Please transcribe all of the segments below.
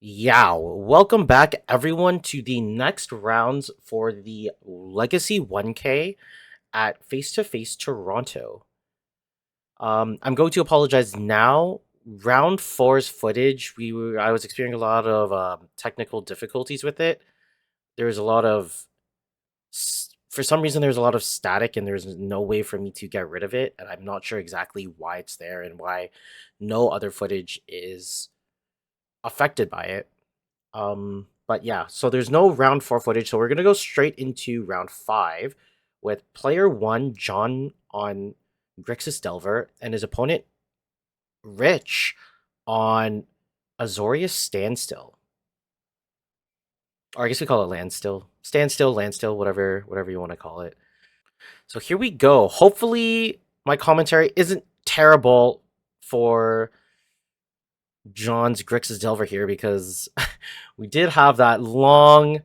Yeah, welcome back everyone to the next rounds for the Legacy 1K at Face to Face Toronto. I'm going to apologize now. Round four's footage, I was experiencing a lot of technical difficulties with it. There was a lot of for some reason there's a lot of static and there's no way for me to get rid of it, and I'm not sure exactly why it's there and why no other footage is affected by it. But yeah, so there's no round four footage, so we're gonna go straight into round five with player one, John on Grixis Delver, and his opponent, Rich, on Azorius Standstill. Or I guess we call it Landstill. Standstill, Landstill, whatever you want to call it. So here we go. Hopefully my commentary isn't terrible for John's Grixis Delver here because we did have that long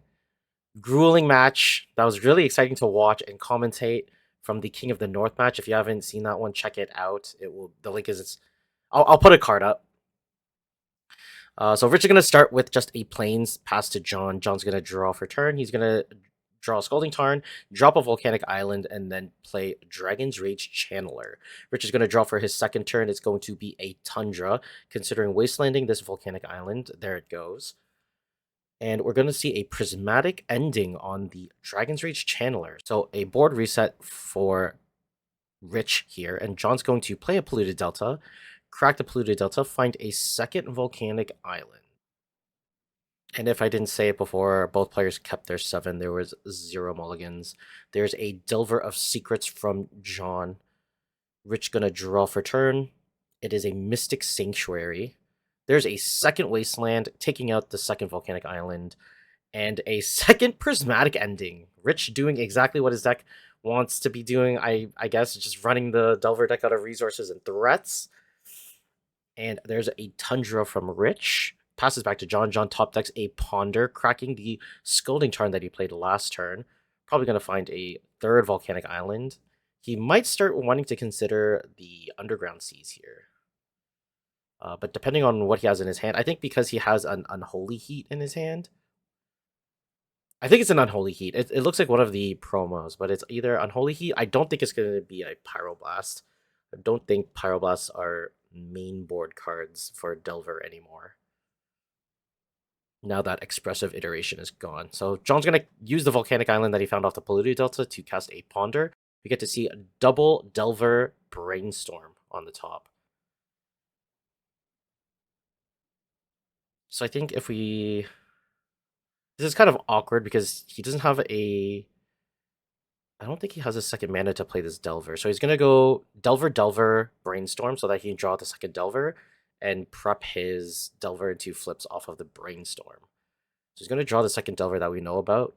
grueling match that was really exciting to watch and commentate from the King of the North match. If you haven't seen that one, check it out. It will. The link is. I'll put a card up. So Rich is gonna start with just a plains pass to John. John's gonna draw for turn. He's gonna draw a Scalding Tarn, drop a Volcanic Island, and then play Dragon's Rage Channeler. Rich is gonna draw for his second turn. It's going to be a Tundra, considering Wastelanding this Volcanic Island. There it goes. And we're going to see a prismatic ending on the Dragon's Rage Channeler. So a board reset for Rich here, and John's going to play a Polluted Delta, crack the Polluted Delta, find a second Volcanic Island. And if I didn't say it before, both players kept their 7. There was 0 mulligans. There's a Delver of Secrets from John. Rich gonna draw for turn. It is a Mystic Sanctuary. There's a second Wasteland, taking out the second Volcanic Island, and a second Prismatic Ending. Rich doing exactly what his deck wants to be doing, I guess, just running the Delver deck out of resources and threats. And there's a Tundra from Rich. Passes back to John. John top decks a Ponder, cracking the Scalding Tarn that he played last turn. Probably going to find a third Volcanic Island. He might start wanting to consider the Underground Seas here. But depending on what he has in his hand, I think because he has an Unholy Heat in his hand. I think it's an Unholy Heat. It looks like one of the promos, but it's either Unholy Heat. I don't think it's going to be a Pyroblast. I don't think Pyroblasts are main board cards for Delver anymore. Now that expressive iteration is gone. So John's going to use the Volcanic Island that he found off the Polluted Delta to cast a Ponder. We get to see a double Delver Brainstorm on the top. So I think if we... This is kind of awkward because he doesn't have a... I don't think he has a second mana to play this Delver. So he's going to go Delver, Brainstorm so that he can draw the second Delver and prep his Delver into flips off of the Brainstorm. So he's going to draw the second Delver that we know about,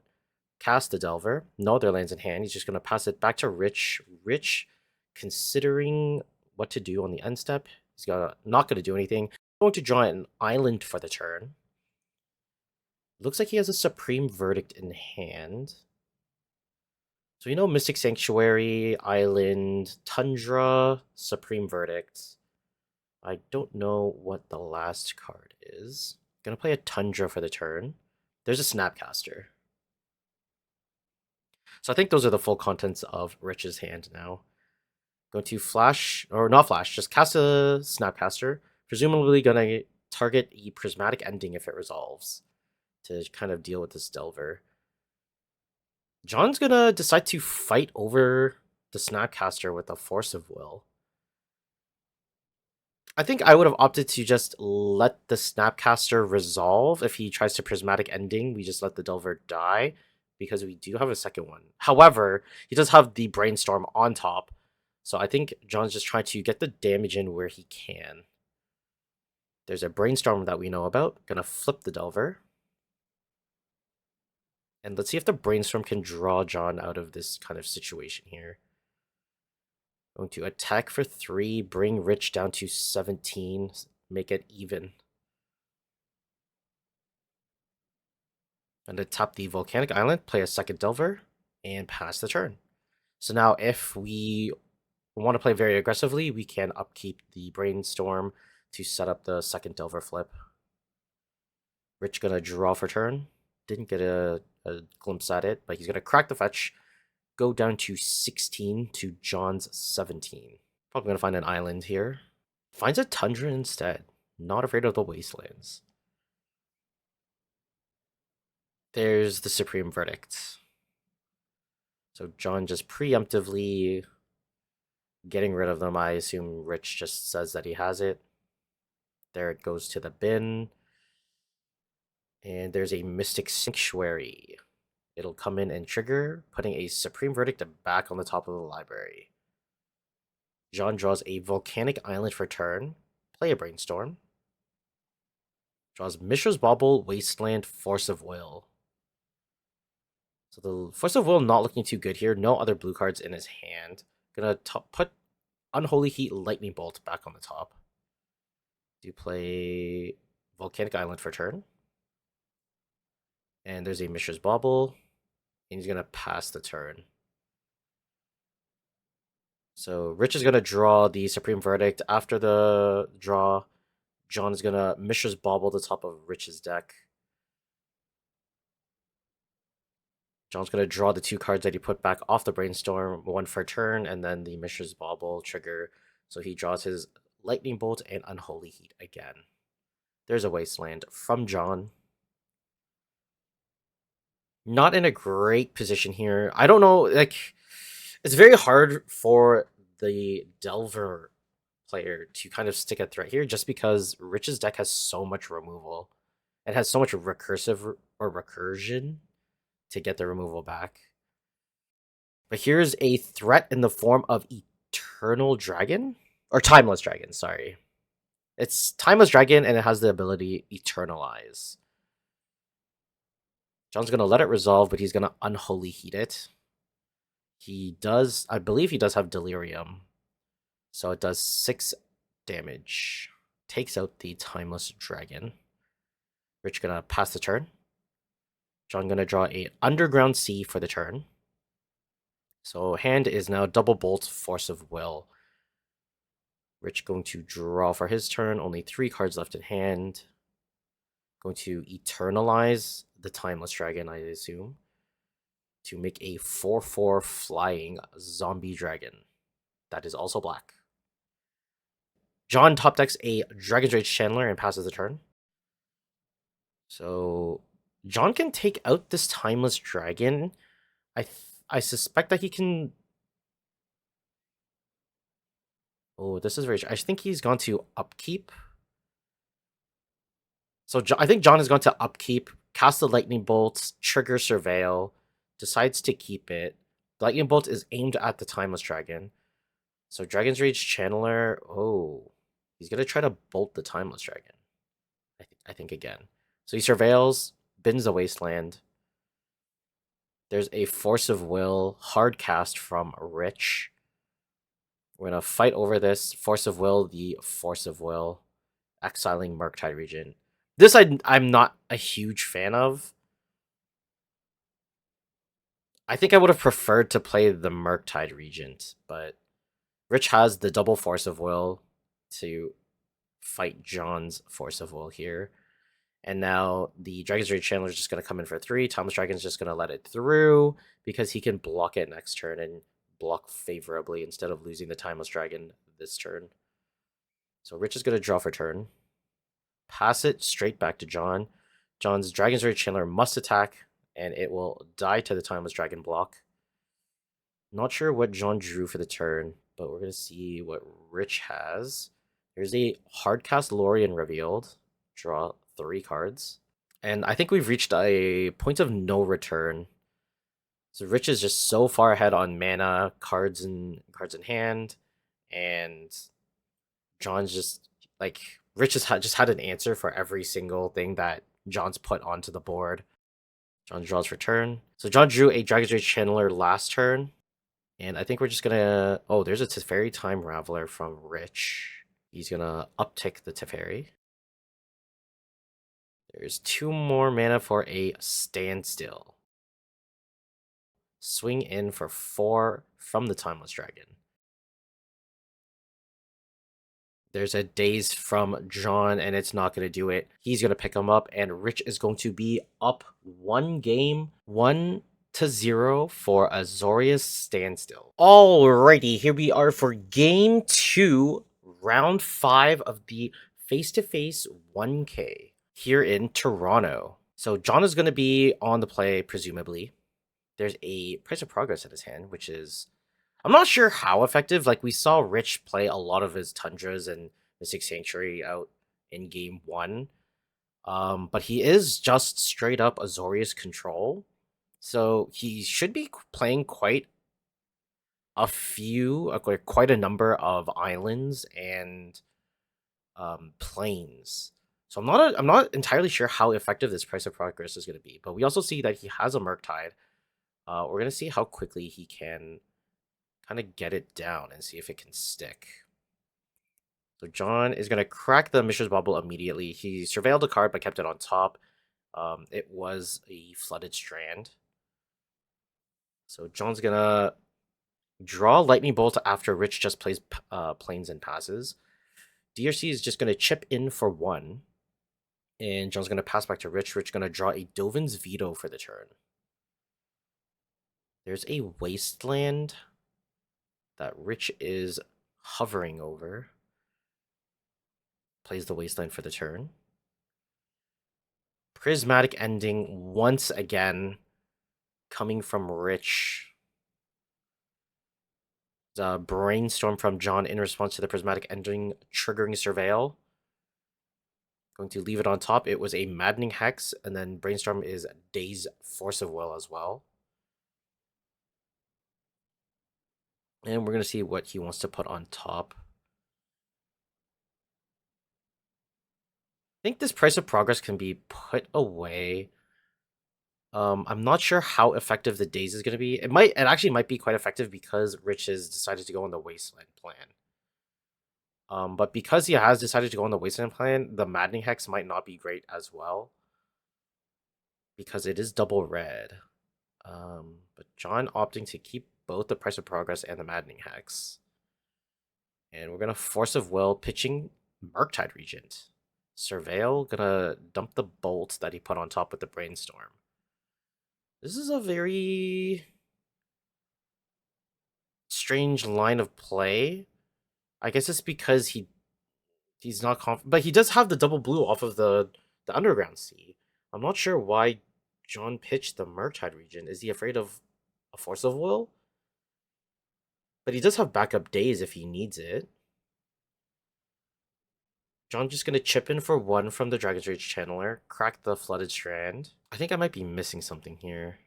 cast the Delver, no other lands in hand. He's just going to pass it back to Rich. Rich, considering what to do on the end step, he's not going to do anything. He's going to draw an island for the turn. Looks like he has a Supreme Verdict in hand. So you know Mystic Sanctuary, Island, Tundra, Supreme Verdict. I don't know what the last card is. Gonna play a Tundra for the turn. There's a Snapcaster. So I think those are the full contents of Rich's hand now. Going to flash, or not flash, just cast a Snapcaster. Presumably gonna target a Prismatic Ending if it resolves to kind of deal with this Delver. John's gonna decide to fight over the Snapcaster with a Force of Will. I think I would have opted to just let the Snapcaster resolve. If he tries to Prismatic Ending, we just let the Delver die, because we do have a second one. However, he does have the Brainstorm on top, so I think John's just trying to get the damage in where he can. There's a Brainstorm that we know about. Gonna flip the Delver. And let's see if the Brainstorm can draw John out of this kind of situation here. Going to attack for 3, bring Rich down to 17, make it even. And to tap the Volcanic Island, play a second Delver, and pass the turn. So now if we want to play very aggressively, we can upkeep the Brainstorm to set up the second Delver flip. Rich gonna draw for turn. Didn't get a glimpse at it, but he's gonna crack the fetch. Go down to 16 to John's 17. Probably gonna find an island here. Finds a tundra instead. Not afraid of the wastelands. There's the Supreme Verdict. So John just preemptively getting rid of them. I assume Rich just says that he has it. There it goes to the bin. And there's a Mystic Sanctuary. It'll come in and trigger, putting a Supreme Verdict back on the top of the library. John draws a Volcanic Island for turn. Play a Brainstorm. Draws Mishra's Bauble, Wasteland, Force of Will. So the Force of Will not looking too good here. No other blue cards in his hand. Gonna put Unholy Heat, Lightning Bolt back on the top. Do play Volcanic Island for turn. And there's a Mishra's Bauble. And he's gonna pass the turn. So Rich is gonna draw the Supreme Verdict. After the draw, John is gonna Mishra's Bauble the top of Rich's deck. John's gonna draw the two cards that he put back off the Brainstorm, one for turn, and then the Mishra's Bauble trigger. So he draws his Lightning Bolt and Unholy Heat again. There's a Wasteland from John. Not in a great position here. I don't know, like, it's very hard for the Delver player to kind of stick a threat here just because Rich's deck has so much removal. It has so much recursive or recursion to get the removal back. But here's a threat in the form of Eternal Dragon? Or Timeless Dragon, sorry. It's Timeless Dragon and it has the ability Eternalize. John's going to let it resolve, but he's going to Unholy Heat it. He does, I believe he does have Delirium. So it does 6 damage. Takes out the Timeless Dragon. Rich going to pass the turn. John going to draw a Underground Sea for the turn. So hand is now Double Bolt, Force of Will. Rich going to draw for his turn. Only 3 cards left in hand. Going to Eternalize the Timeless Dragon, I assume, to make a 4/4 flying zombie dragon. That is also black. John top decks a Dragon's Rage Chandler and passes the turn. So John can take out this Timeless Dragon. I suspect that he can... Oh, this is very... I think he's gone to Upkeep. So I think John is going to Upkeep, cast the Lightning Bolt, trigger Surveil, decides to keep it. The Lightning Bolt is aimed at the Timeless Dragon. So Dragon's Rage Channeler... Oh, he's going to try to bolt the Timeless Dragon. I think again. So he surveils, bins the Wasteland. There's a Force of Will, hard cast from Rich. We're going to fight over this. Force of Will, the Force of Will. Exiling Murktide Regent. This I'm not a huge fan of. I think I would have preferred to play the Murktide Regent, but Rich has the double Force of Will to fight John's Force of Will here. And now the Dragon's Rage Chandler is just going to come in for 3. Timeless Dragon's just going to let it through because he can block it next turn and block favorably instead of losing the Timeless Dragon this turn. So Rich is going to draw for turn. Pass it straight back to John. John's Dragon's Rage Chandler must attack, and it will die to the Timeless Dragon block. Not sure what John drew for the turn, but we're going to see what Rich has. There's a Hardcast Lorien revealed. Draw 3 cards. And I think we've reached a point of no return. So Rich is just so far ahead on mana, cards in hand, and John's just like Rich has just had an answer for every single thing that John's put onto the board. John draws for turn. So John drew a Dragon's Rage Channeler last turn. And I think we're just gonna... Oh, there's a Teferi Time Raveler from Rich. He's gonna uptick the Teferi. There's 2 more mana for a Standstill. Swing in for 4 from the Timeless Dragon. There's a daze from John, and it's not going to do it. He's going to pick him up, and Rich is going to be up one game, 1-0 for Azorius Standstill. Alrighty, here we are for game 2, round 5 of the face-to-face 1K here in Toronto. So John is going to be on the play, presumably. There's a Price of Progress in his hand, which is... I'm not sure how effective. Like, we saw Rich play a lot of his Tundras and Mystic Sanctuary out in game 1. But he is just straight up Azorius control. So he should be playing quite a number of islands and planes. So I'm not entirely sure how effective this Price of Progress is going to be. But we also see that he has a Murktide. We're going to see how quickly he can kind of get it down and see if it can stick. So John is going to crack the Mishra's Bubble immediately. He surveilled the card but kept it on top. It was a Flooded Strand. So John's going to draw Lightning Bolt after Rich just plays planes and passes. DRC is just going to chip in for 1. And John's going to pass back to Rich. Rich going to draw a Dovin's Veto for the turn. There's a Wasteland that Rich is hovering over. Plays the Wasteland for the turn. Prismatic Ending once again coming from Rich. The Brainstorm from John in response to the Prismatic Ending triggering Surveil. Going to leave it on top. It was a Maddening Hex, and then Brainstorm is Daze Force of Will as well. And we're going to see what he wants to put on top. I think this Price of Progress can be put away. I'm not sure how effective the Daze is going to be. It actually might be quite effective because Rich has decided to go on the Wasteland plan. But because he has decided to go on the Wasteland plan, the Maddening Hex might not be great as well. Because it is double red. But John opting to keep both the Price of Progress and the Maddening Hex. And we're going to Force of Will, pitching Murktide Regent. Surveil, gonna dump the bolt that he put on top with the Brainstorm. This is a very strange line of play. I guess it's because he's not confident, but he does have the double blue off of the Underground Sea. I'm not sure why John pitched the Murktide Regent. Is he afraid of a Force of Will? But he does have backup Daze if he needs it. John just gonna chip in for 1 from the Dragon's Rage Channeler, crack the Flooded Strand. I think I might be missing something here.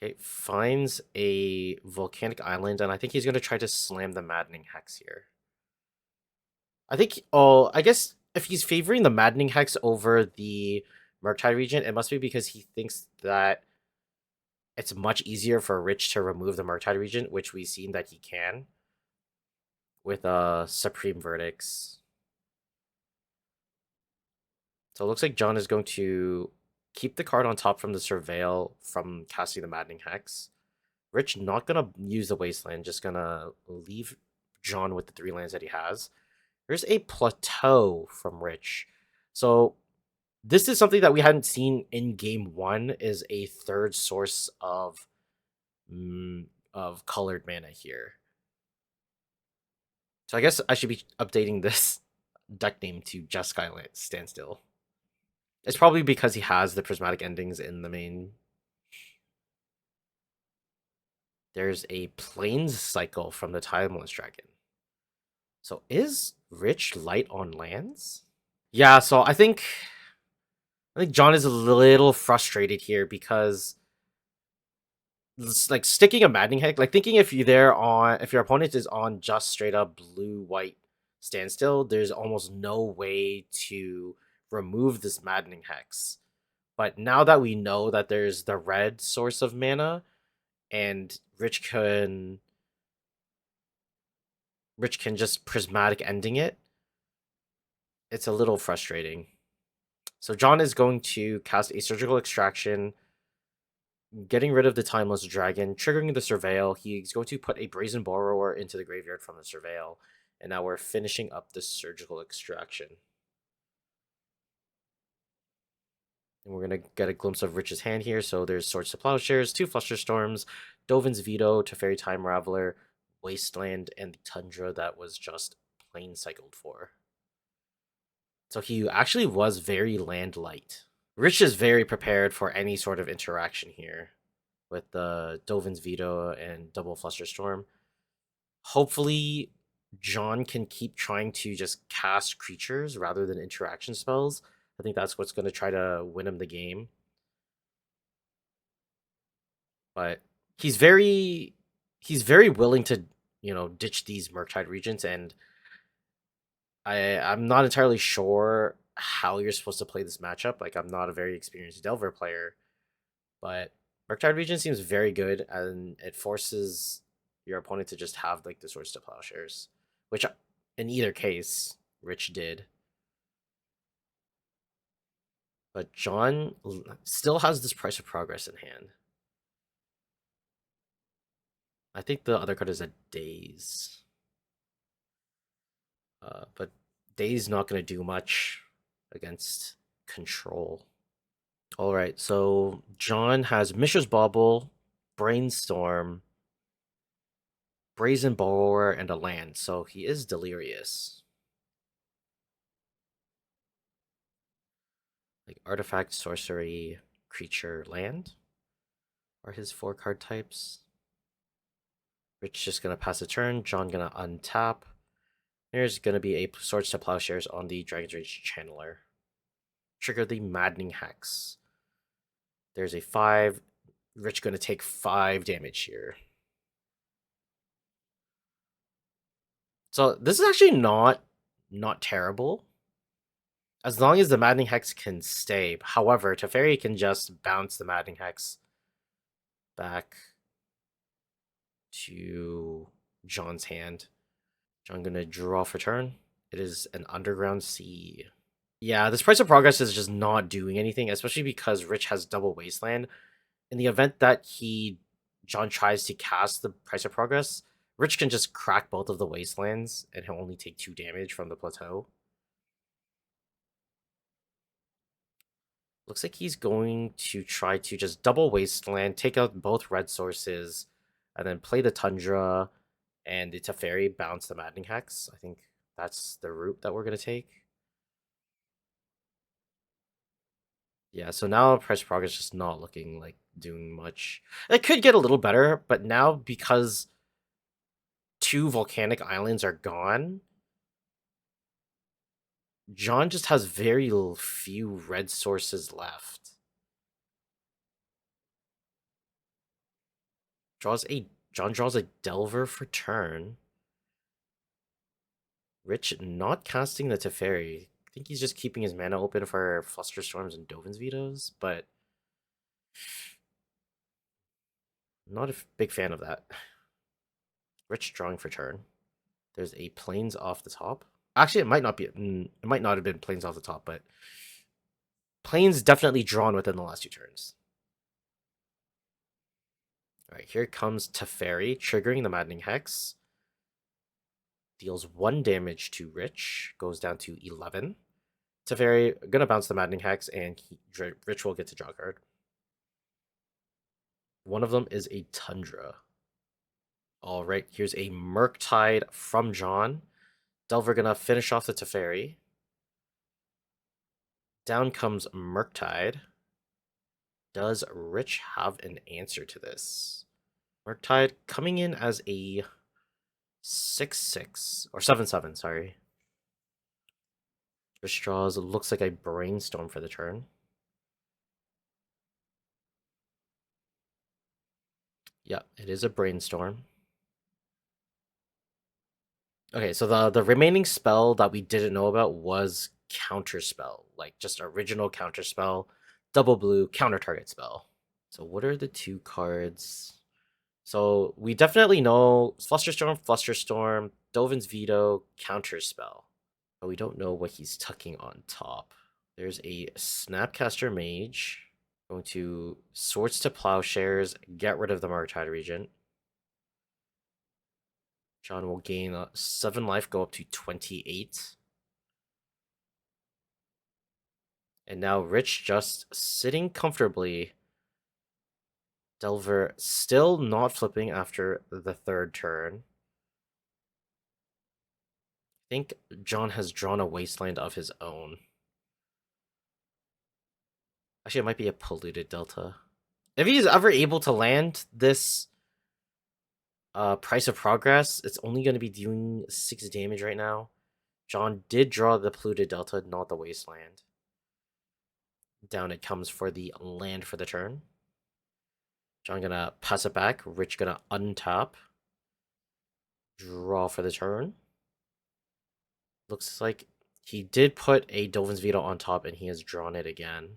Okay, finds a Volcanic Island, and I think he's gonna try to slam the Maddening Hex here. I guess if he's favoring the Maddening Hex over the Murktide Regent, it must be because he thinks that it's much easier for Rich to remove the Murktide Regent, which we've seen that he can with Supreme Verdicts. So it looks like John is going to keep the card on top from the Surveil from casting the Maddening Hex. Rich not going to use the Wasteland, just going to leave John with the 3 lands that he has. There's a Plateau from Rich. So this is something that we hadn't seen in game 1, is a third source of colored mana here. So I guess I should be updating this deck name to just Skyland Standstill. It's probably because he has the Prismatic Endings in the main. There's a Plains Cycle from the Timeless Dragon. So is Rich light on lands? Yeah, so I think John is a little frustrated here because like sticking a Maddening Hex, like thinking if your opponent is on just straight up blue-white Standstill, there's almost no way to remove this Maddening Hex. But now that we know that there's the red source of mana, and Rich can just Prismatic Ending it, it's a little frustrating. So John is going to cast a Surgical Extraction, getting rid of the Timeless Dragon, triggering the Surveil. He's going to put a Brazen Borrower into the graveyard from the Surveil, And now we're finishing up the Surgical Extraction. And we're going to get a glimpse of Rich's hand here. So there's Swords to Plowshares, 2 Flusterstorms, Dovin's Veto, Teferi Time Raveler, Wasteland, and the Tundra that was just plain cycled for. So he actually was very land light. Rich is very prepared for any sort of interaction here with the Dovin's Veto and double Flusterstorm. Hopefully, John can keep trying to just cast creatures rather than interaction spells. I think that's what's going to try to win him the game. But he's very willing to, ditch these Murktide Regents, and I'm not entirely sure how you're supposed to play this matchup. Like, I'm not a very experienced Delver player, but Murktide Regent seems very good, and it forces your opponent to just have like the Swords to Plowshares, which in either case, Rich did. But John still has this Price of Progress in hand. I think the other card is a Daze. But Daze not going to do much against Control. Alright, so John has Mishra's Bauble, Brainstorm, Brazen Borrower, and a land, so he is delirious. Like Artifact, Sorcery, Creature, Land are his 4 card types. Rich just gonna pass the turn, John gonna untap. There's gonna be a Swords to Plowshares on the Dragon's Rage Channeler. Trigger the Maddening Hex. There's a 5. Rich gonna take 5 damage here. So this is actually not terrible. As long as the Maddening Hex can stay. However, Teferi can just bounce the Maddening Hex back to John's hand. John gonna draw for turn. It is an Underground Sea. Yeah, this Price of Progress is just not doing anything, especially because Rich has double Wasteland. In the event that John tries to cast the Price of Progress, Rich can just crack both of the Wastelands, and he'll only take 2 damage from the plateau. Looks like he's going to try to just double Wasteland, take out both red sources, and then play the Tundra and the Teferi, bounce the Maddening Hex. I think that's the route that we're going to take. Yeah, so now Price of Progress just not looking like doing much. It could get a little better, but now because 2 volcanic islands are gone, John just has very few red sources left. John draws a Delver for turn. Rich not casting the Teferi. I think he's just keeping his mana open for Flusterstorms and Dovin's Vetoes, but I'm not a big fan of that. Rich drawing for turn. There's a Plains off the top. Actually, it might not be. It might not have been Plains off the top, but Plains definitely drawn within the last 2 turns. All right, here comes Teferi, triggering the Maddening Hex. Deals 1 damage to Rich, goes down to 11. Teferi gonna bounce the Maddening Hex, and Rich will get to draw a card. One of them is a Tundra. All right, here's a Murktide from John. Delver gonna finish off the Teferi. Down comes Murktide. Does Rich have an answer to this? Murktide coming in as a 6/6 or 7/7, sorry. Rich draws, looks like a Brainstorm for the turn. Yeah, it is a Brainstorm. Okay, so the remaining spell that we didn't know about was Counterspell, like just original Counterspell, double blue, counter target spell. So what are the 2 cards? So we definitely know Flusterstorm, Dovin's Veto, Counterspell. But we don't know what he's tucking on top. There's a Snapcaster Mage. Going to Swords to Plowshares, get rid of the Murktide Regent. John will gain 7 life, go up to 28. And now Rich just sitting comfortably. Delver still not flipping after the third turn. I think John has drawn a wasteland of his own. Actually, it might be a polluted delta. If he's ever able to land this Price of Progress, it's only going to be doing 6 damage right now. John did draw the polluted delta, not the wasteland. Down it comes for the land for the turn. John gonna pass it back. Rich gonna untap. Draw for the turn. Looks like he did put a Dolphin's Veto on top and he has drawn it again.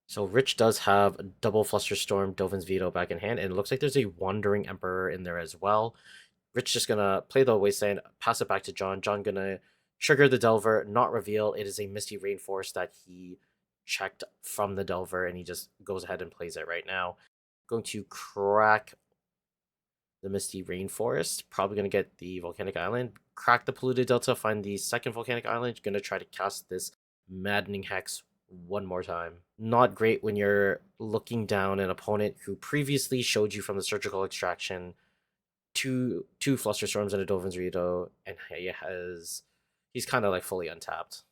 So Rich does have double Flusterstorm, Dolphin's Veto back in hand, and it looks like there's a Wandering Emperor in there as well. Rich just gonna play the Wasteland, pass it back to John. John gonna trigger the Delver, not reveal. It is a Misty Rainforest that he checked from the Delver, and he just goes ahead and plays it right now. Going to crack the Misty Rainforest. Probably going to get the Volcanic Island. Crack the Polluted Delta, find the second Volcanic Island. Going to try to cast this Maddening Hex one more time. Not great when you're looking down an opponent who previously showed you from the Surgical Extraction two Flusterstorms and a Dolphin's Veto, and he's kind of like fully untapped.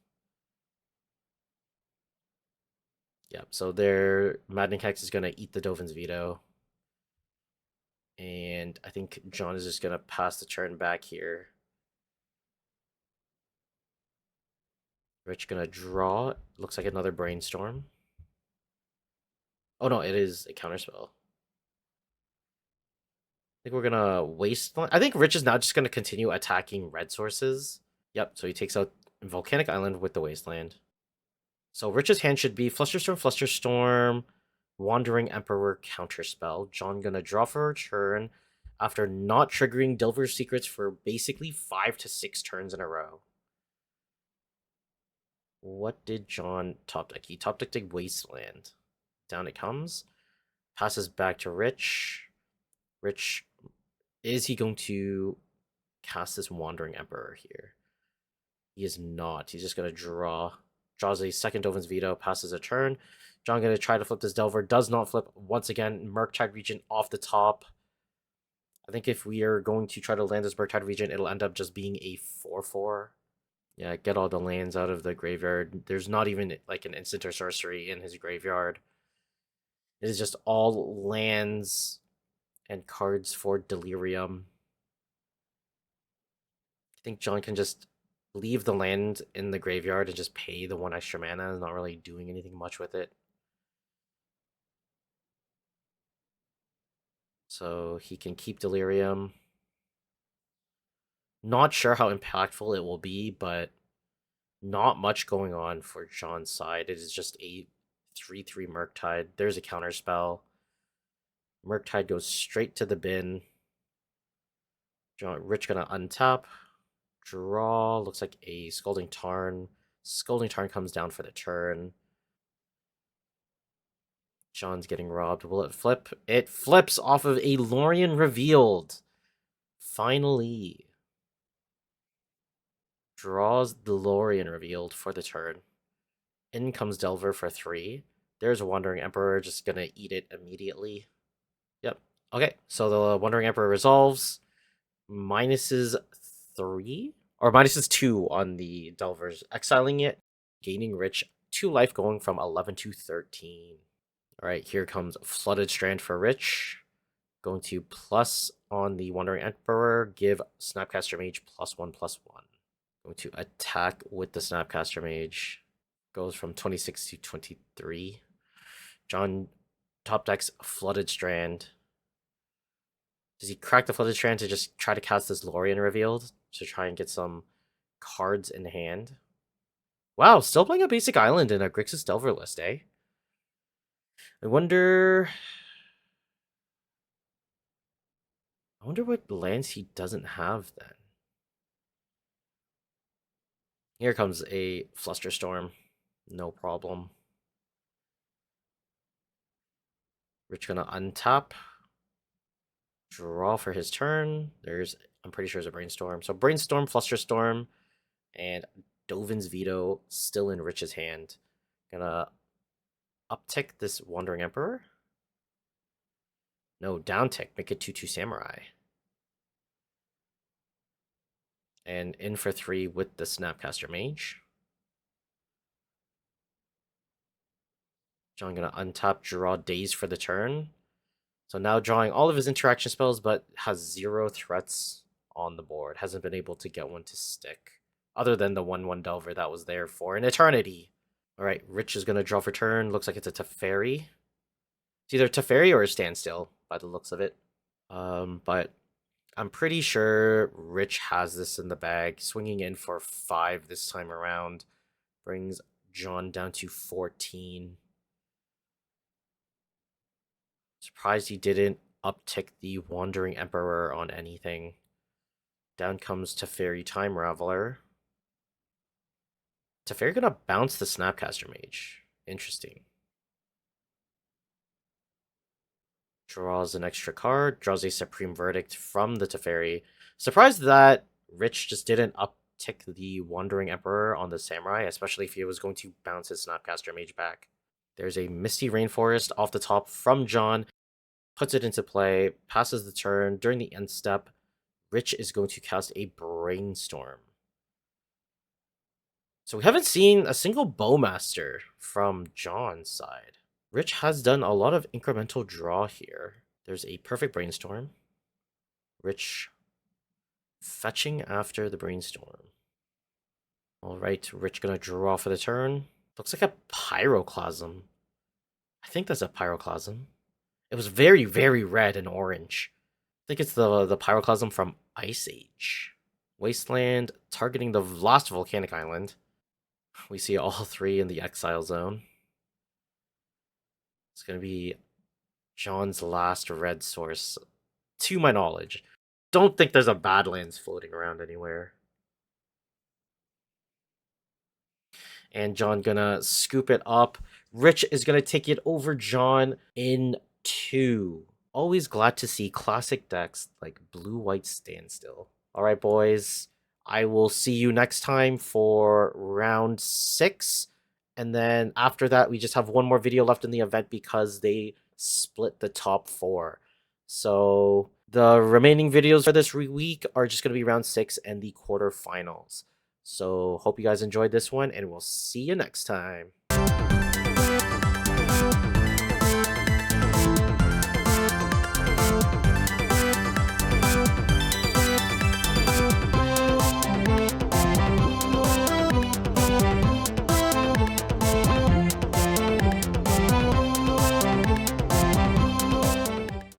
Yeah, so their Maddening Hex is going to eat the Dolphin's Veto. And I think John is just going to pass the turn back here. Rich going to draw. Looks like another Brainstorm. Oh no, it is a counterspell. I think we're going to waste. I think Rich is now just going to continue attacking red sources. Yep, so he takes out Volcanic Island with the Wasteland. So Rich's hand should be Flusterstorm, Wandering Emperor, Counterspell. John gonna draw for a turn after not triggering Delver's Secrets for basically 5 to 6 turns in a row. What did John top deck? He top decked a Wasteland. Down it comes. Passes back to Rich. Rich, is he going to cast this Wandering Emperor here? He is not. He's just going to draw. Draws a second Dolphin's Veto, passes a turn. John going to try to flip this Delver. Does not flip. Once again, Murktide Regent off the top. I think if we are going to try to land this Murktide Regent, it'll end up just being a 4/4. Yeah, get all the lands out of the graveyard. There's not even like an instant or sorcery in his graveyard. It is just all lands and cards for Delirium. I think John can just leave the land in the graveyard and just pay the 1 extra mana, not really doing anything much with it. So he can keep Delirium. Not sure how impactful it will be, but not much going on for John's side. It is just a 3/3 Murktide. There's a counterspell. Murktide goes straight to the bin. Rich gonna untap. Draw. Looks like a Scalding Tarn. Scalding Tarn comes down for the turn. John's getting robbed. Will it flip? It flips off of a Lorien Revealed. Finally. Draws the Lorien Revealed for the turn. In comes Delver for 3. There's a Wandering Emperor, just gonna eat it immediately. Yep. Okay, so the Wandering Emperor resolves. Minuses 3? Or minuses 2 on the Delvers. Exiling it, gaining Rich 2 life, going from 11 to 13. Alright, here comes Flooded Strand for Rich. Going to plus on the Wandering Emperor, give Snapcaster Mage +1/+1. Going to attack with the Snapcaster Mage. Goes from 26 to 23. John top decks Flooded Strand. Does he crack the Flooded Strand to just try to cast this Lorien Revealed to try and get some cards in hand? Wow, still playing a basic island in a Grixis Delver list, eh? I wonder what lands he doesn't have then. Here comes a Flusterstorm. No problem. Rich gonna untap. Draw for his turn. I'm pretty sure there's a Brainstorm. So Brainstorm, Flusterstorm, and Dovin's Veto still in Rich's hand. Gonna uptick this Wandering Emperor. No, downtick. Make it 2/2 Samurai. And in for 3 with the Snapcaster Mage. John gonna untap, draw Daze for the turn. So now drawing all of his interaction spells, but has 0 threats on the board. Hasn't been able to get one to stick. Other than the 1/1 Delver that was there for an eternity. Alright, Rich is gonna draw for turn. Looks like it's a Teferi. It's either Teferi or a Standstill, by the looks of it. But I'm pretty sure Rich has this in the bag. Swinging in for 5 this time around. Brings John down to 14. Surprised he didn't uptick the Wandering Emperor on anything. Down comes Teferi Time Raveler. Teferi gonna bounce the Snapcaster Mage. Interesting. Draws an extra card. Draws a Supreme Verdict from the Teferi. Surprised that Rich just didn't uptick the Wandering Emperor on the Samurai, especially if he was going to bounce his Snapcaster Mage back. There's a Misty Rainforest off the top from John. Puts it into play, passes the turn. During the end step, Rich is going to cast a Brainstorm. So we haven't seen a single Bowmaster from John's side. Rich has done a lot of incremental draw here. There's a perfect Brainstorm. Rich fetching after the Brainstorm. Alright, Rich gonna draw for the turn. Looks like a Pyroclasm. I think that's a Pyroclasm. It was very, very red and orange. I think it's the Pyroclasm from Ice Age. Wasteland, targeting the last volcanic island. We see all 3 in the exile zone. It's going to be John's last red source, to my knowledge. Don't think there's a Badlands floating around anywhere. And John gonna scoop it up. Rich is gonna take it over John in 2. Always glad to see classic decks like Blue-White Standstill. Alright, boys. I will see you next time for round 6. And then after that, we just have one more video left in the event because they split the top 4. So the remaining videos for this week are just going to be round 6 and the quarterfinals. So hope you guys enjoyed this one, and we'll see you next time.